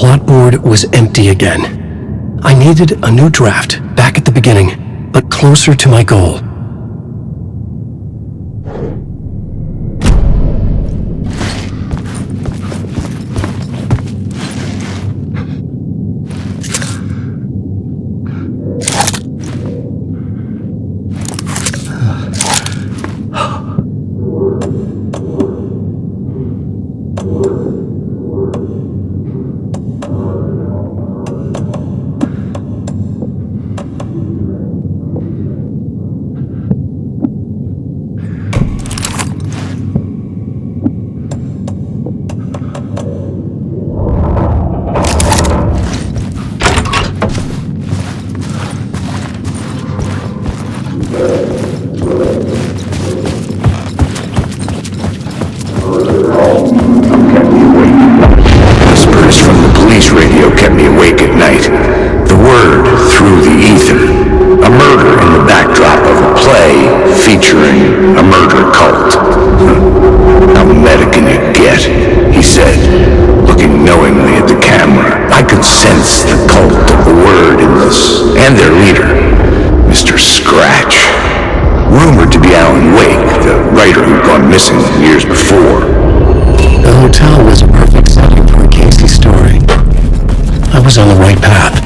plot board was empty again. I needed a new draft, back at the beginning, but closer to my goal. And their leader, Mr. Scratch. Rumored to be Alan Wake, the writer who'd gone missing years before. The hotel was a perfect setting for a Casey story. I was on the right path.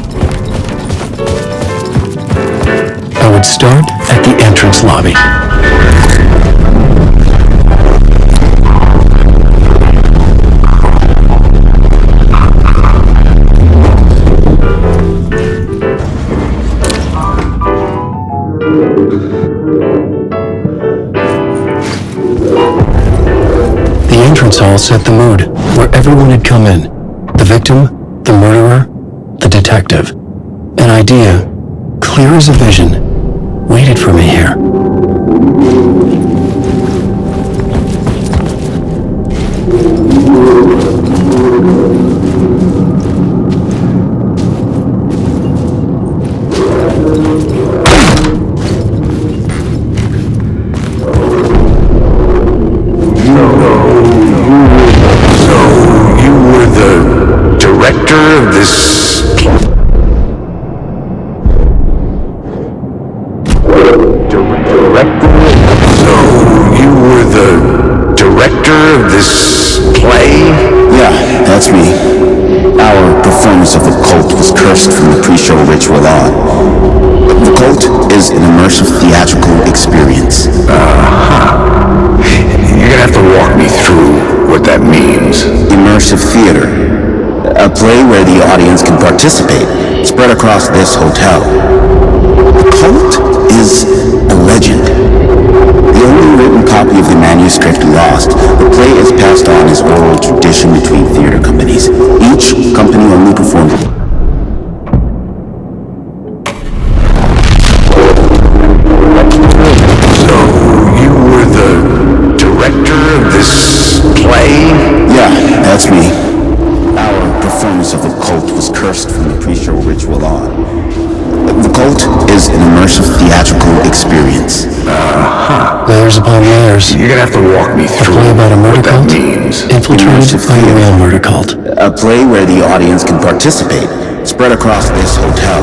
I would start at the entrance lobby. The entrance hall set the mood, where everyone had come in. The victim, the murderer, the detective. An idea, clear as a vision, waited for me here. That's me. Our performance of the cult was cursed from the pre-show ritual on. The cult is an immersive theatrical experience. You're gonna have to walk me through what that means. Immersive theater. A play where the audience can participate, spread across this hotel. The cult is a legend. The only written copy of the manuscript lost, the play is passed on as oral tradition between theater companies. Each company only performs. So, you were the director of this play? Yeah, that's me. Our performance of the cult was cursed from the pre-show ritual on. The cult is an immersive theatrical experience. Layers upon layers. You're gonna have to walk me through a play about a murder cult infiltrated by a real murder cult. A play where the audience can participate, spread across this hotel.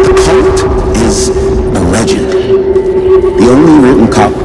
The cult is a legend. The only written copy.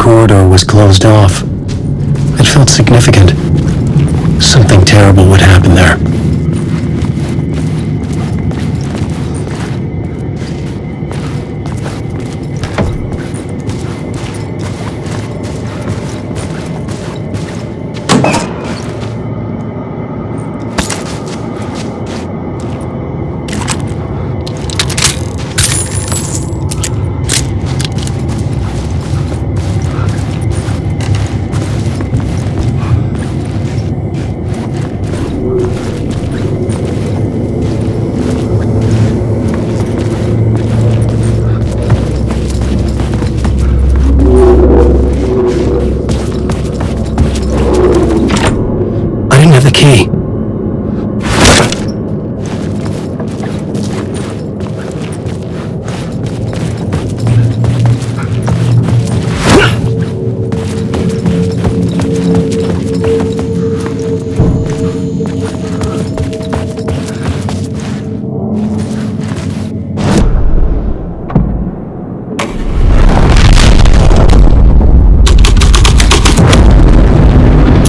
corridor was closed off. It felt significant. Something terrible would happen there. The key.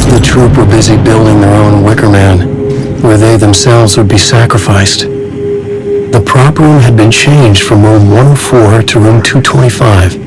The troop were busy building their own Wicker Man, where they themselves would be sacrificed. The prop room had been changed from room 104 to room 225.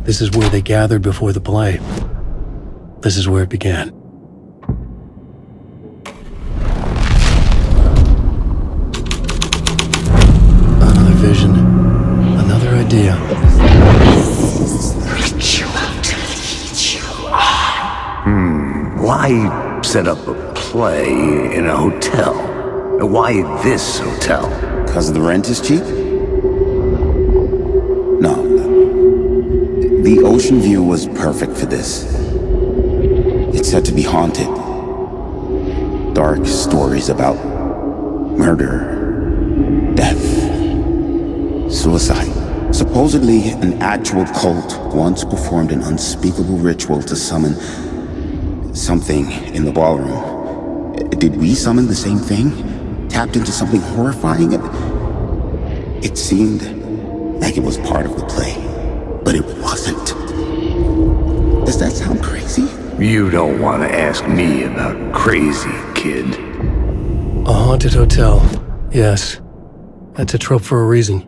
This is where they gathered before the play. This is where it began. Another vision, another idea. Why set up a play in a hotel? Why this hotel? Because the rent is cheap? No. The ocean view was perfect for this. It's said to be haunted. Dark stories about murder, death, suicide. Supposedly, an actual cult once performed an unspeakable ritual to summon something in the ballroom. Did we summon the same thing? Tapped into something horrifying? It seemed like it was part of the play, but it wasn't. Does that sound crazy? You don't want to ask me about crazy, kid. A haunted hotel. Yes. That's a trope for a reason.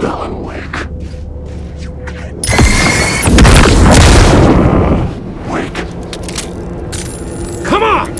Alan Wake. Wake. Come on!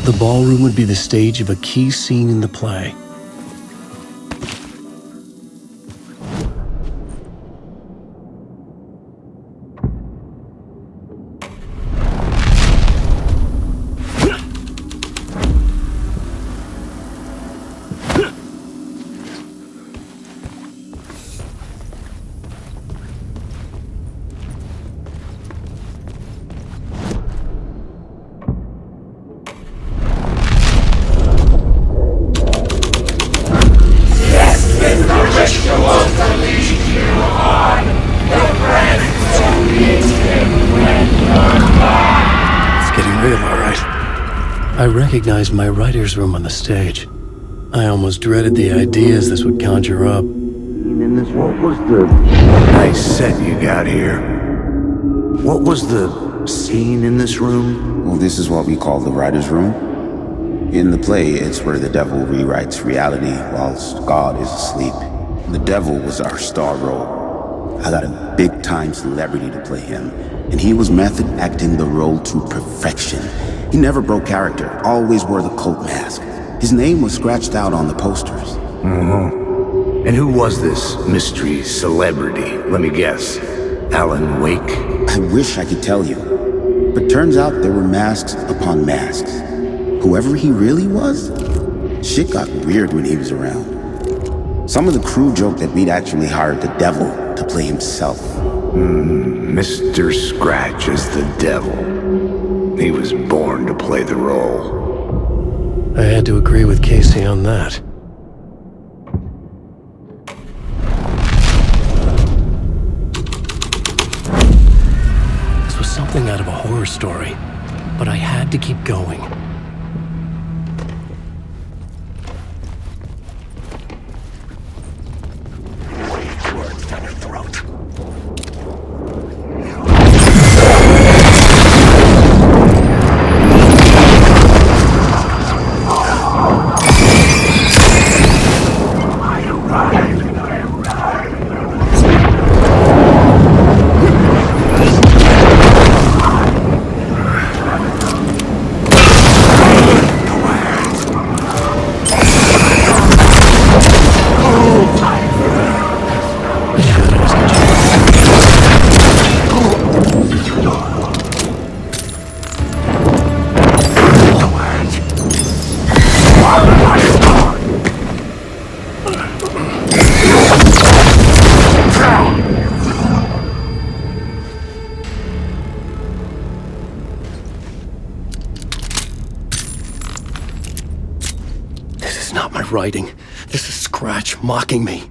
The ballroom would be the stage of a key scene in the play. I recognized my writer's room on the stage. I almost dreaded the ideas this would conjure up. What was the nice set you got here? What was the scene in this room? Well, this is what we call the writer's room. In the play, it's where the devil rewrites reality whilst God is asleep. The devil was our star role. I got a big-time celebrity to play him, and he was method acting the role to perfection. He never broke character, always wore the cult mask. His name was scratched out on the posters. And who was this mystery celebrity? Let me guess. Alan Wake? I wish I could tell you, but turns out there were masks upon masks. Whoever he really was, shit got weird when he was around. Some of the crew joked that we'd actually hired the devil to play himself. Mr. Scratch is the devil. He was born to play the role. I had to agree with Casey on that. This was something out of a horror story, but I had to keep going. not my writing. This is Scratch mocking me.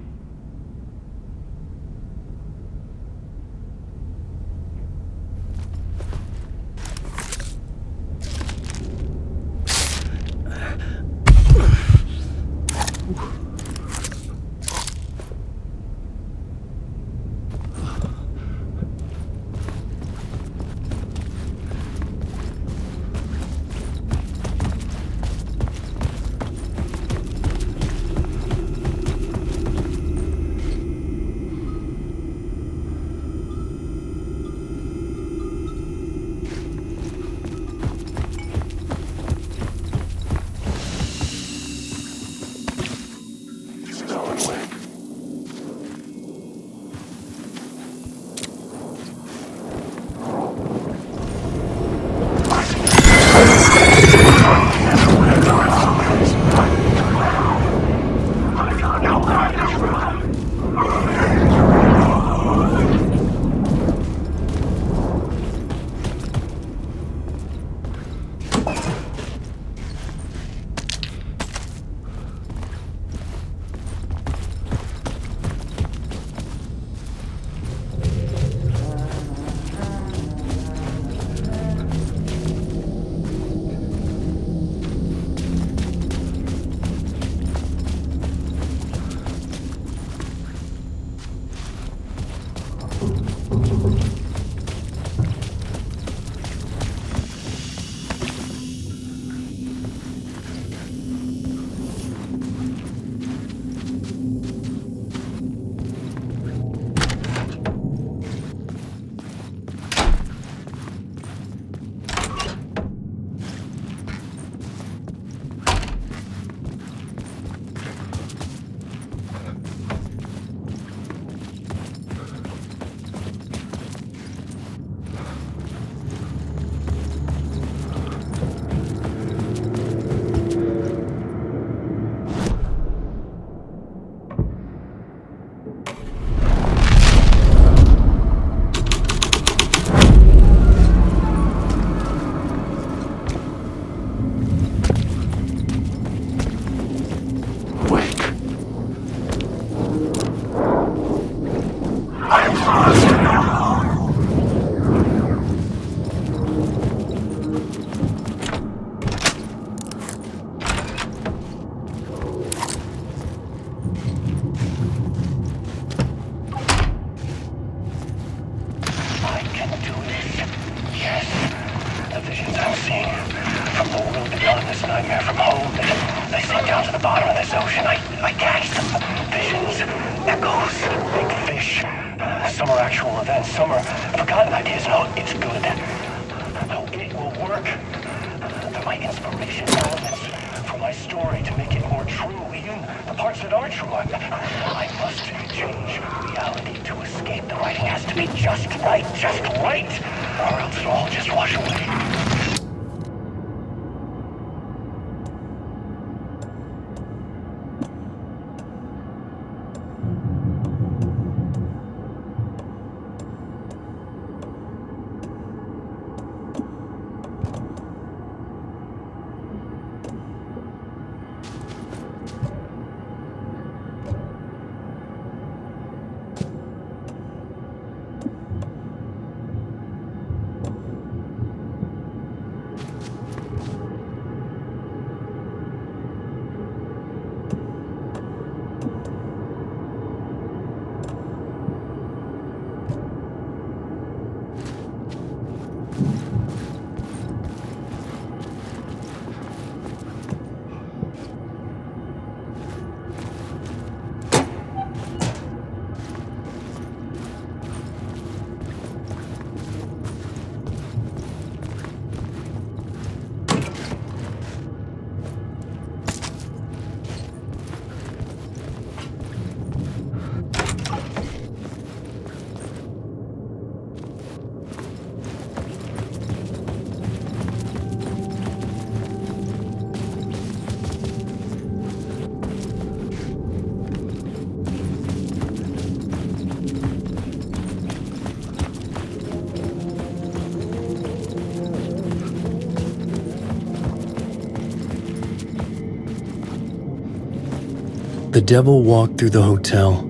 The devil walked through the hotel,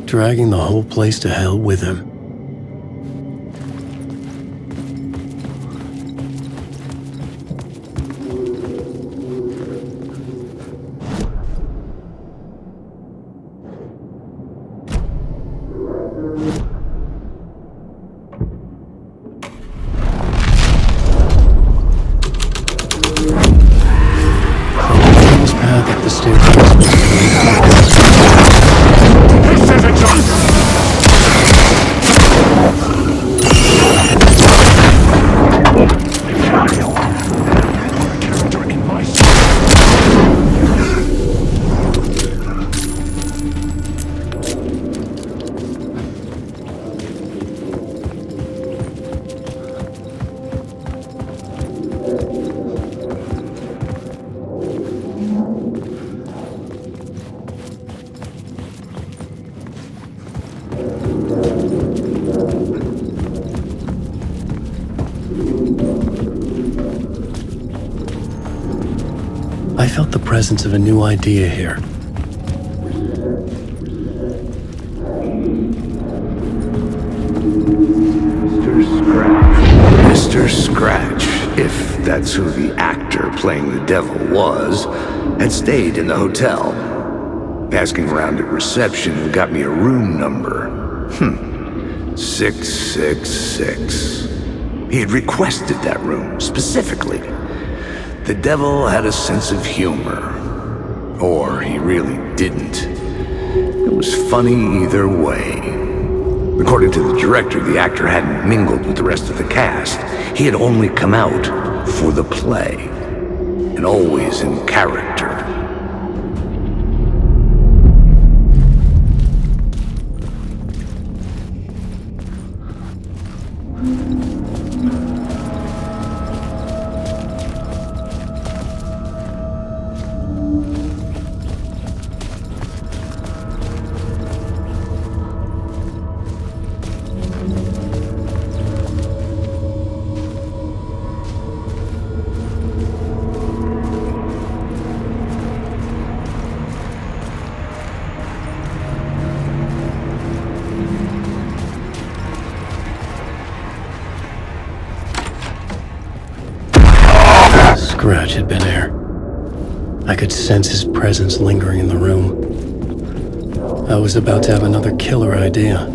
dragging the whole place to hell with him. His path up the staircase was This is a joke! Character in my I felt the presence of a new idea here. Mr. Scratch, if that's who the actor playing the devil was, had stayed in the hotel. Asking around at reception got me a room number. 666. He had requested that room, specifically. The devil had a sense of humor. Or he really didn't. It was funny either way. According to the director, the actor hadn't mingled with the rest of the cast. He had only come out for the play, and always in character. Scratch had been there. I could sense his presence lingering in the room. I was about to have another killer idea.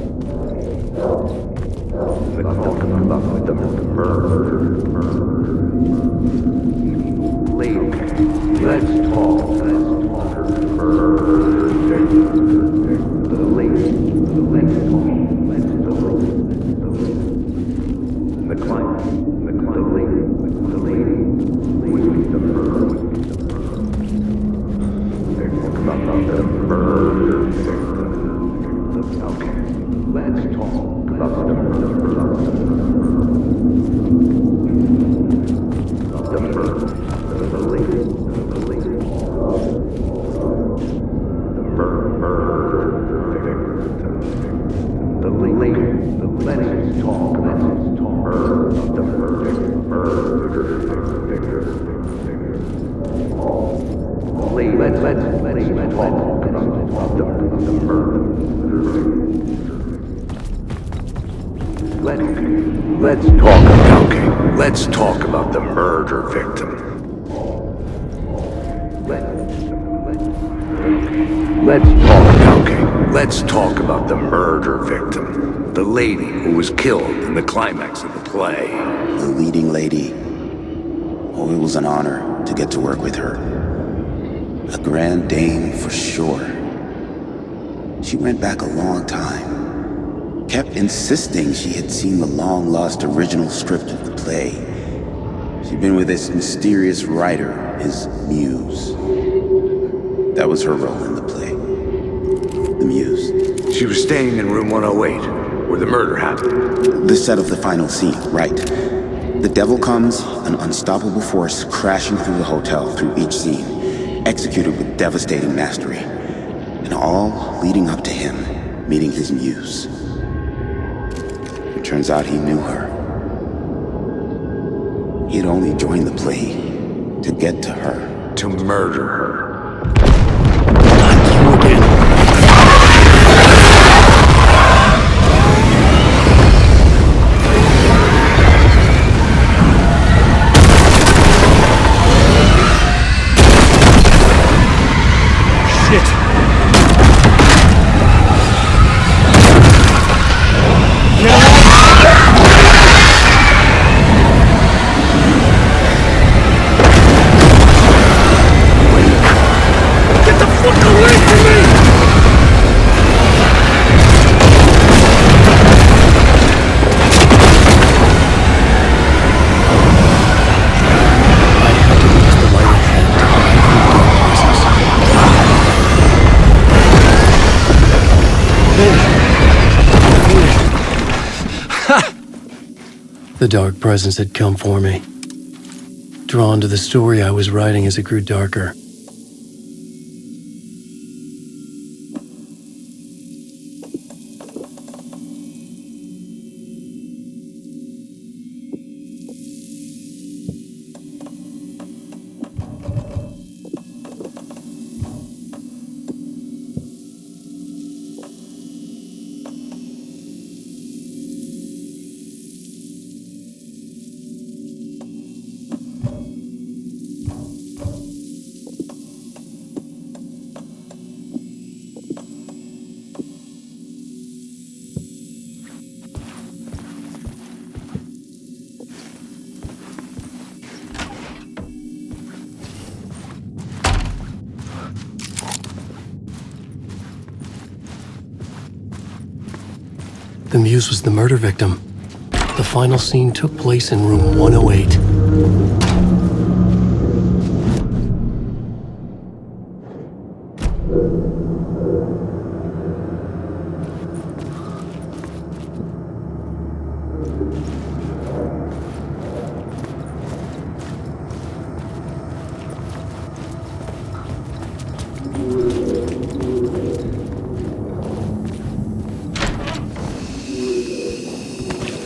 Let's talk about the murder victim. Let's talk about the murder victim. The lady who was killed in the climax of the play. The leading lady. Oh, it was an honor to get to work with her. A grand dame for sure. She went back a long time. Kept insisting she had seen the long-lost original script of the play. She'd been with this mysterious writer, his muse. That was her role in the play. The muse. She was staying in room 108, where the murder happened. The set of the final scene, right. The devil comes, an unstoppable force crashing through the hotel through each scene, executed with devastating mastery. And all leading up to him meeting his muse. It turns out he knew her. He had only joined the play to get to her. To murder her. You were The dark presence had come for me, drawn to the story I was writing as it grew darker. The Muse was the murder victim. The final scene took place in room 108.